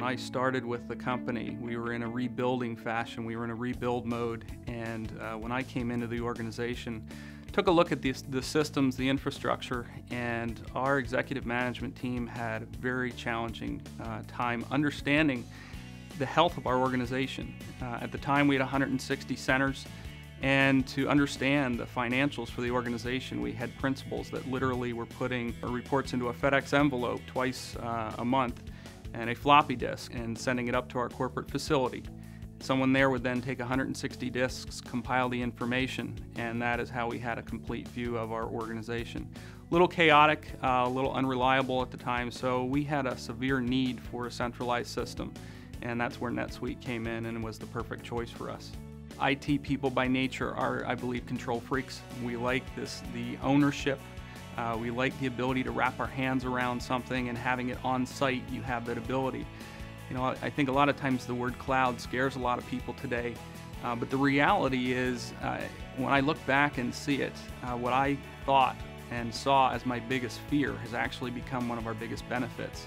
I started with the company, we were in a rebuilding fashion, we were in a rebuild mode, and when I came into the organization, took a look at the systems, the infrastructure, and our executive management team had a very challenging time understanding the health of our organization. At the time, we had 160 centers, and to understand the financials for the organization, we had principals that literally were putting reports into a FedEx envelope twice a month and a floppy disk and sending it up to our corporate facility. Someone there would then take 160 disks, compile the information, and that is how we had a complete view of our organization. A little chaotic, a little unreliable at the time, so we had a severe need for a centralized system, and that's where NetSuite came in and was the perfect choice for us. IT people by nature are, I believe, control freaks. We like the ownership. We like the ability to wrap our hands around something, and having it on site, you have that ability. You know, I think a lot of times the word cloud scares a lot of people today, but the reality is, when I look back and see it, what I thought and saw as my biggest fear has actually become one of our biggest benefits.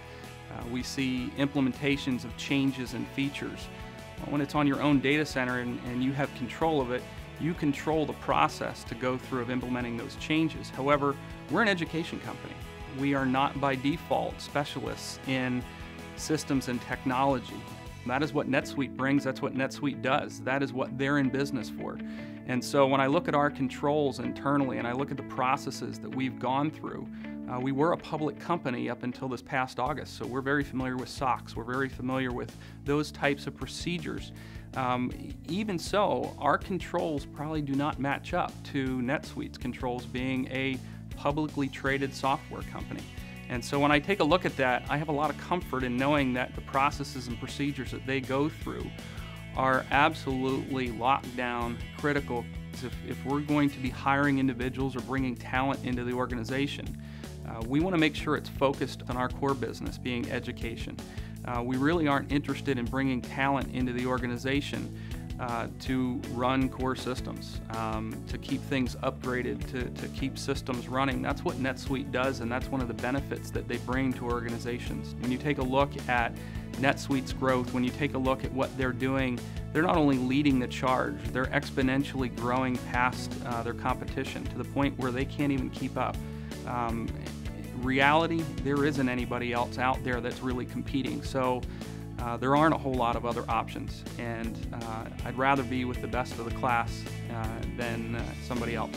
We see implementations of changes and features. When it's on your own data center and you have control of it, you control the process to go through of implementing those changes. However, we're an education company. We are not by default specialists in systems and technology. That is what NetSuite brings, that's what NetSuite does. That is what they're in business for. And so when I look at our controls internally and I look at the processes that we've gone through, we were a public company up until this past August, so we're very familiar with SOX, we're very familiar with those types of procedures. Even so, our controls probably do not match up to NetSuite's controls, being a publicly traded software company. And so when I take a look at that, I have a lot of comfort in knowing that the processes and procedures that they go through are absolutely locked down, critical. If we're going to be hiring individuals or bringing talent into the organization, we want to make sure it's focused on our core business, being education. We really aren't interested in bringing talent into the organization to run core systems, to keep things upgraded, to keep systems running. That's what NetSuite does, and that's one of the benefits that they bring to organizations. When you take a look at NetSuite's growth, when you take a look at what they're doing, they're not only leading the charge, they're exponentially growing past their competition to the point where they can't even keep up. Reality, there isn't anybody else out there that's really competing, so there aren't a whole lot of other options, and I'd rather be with the best of the class than somebody else.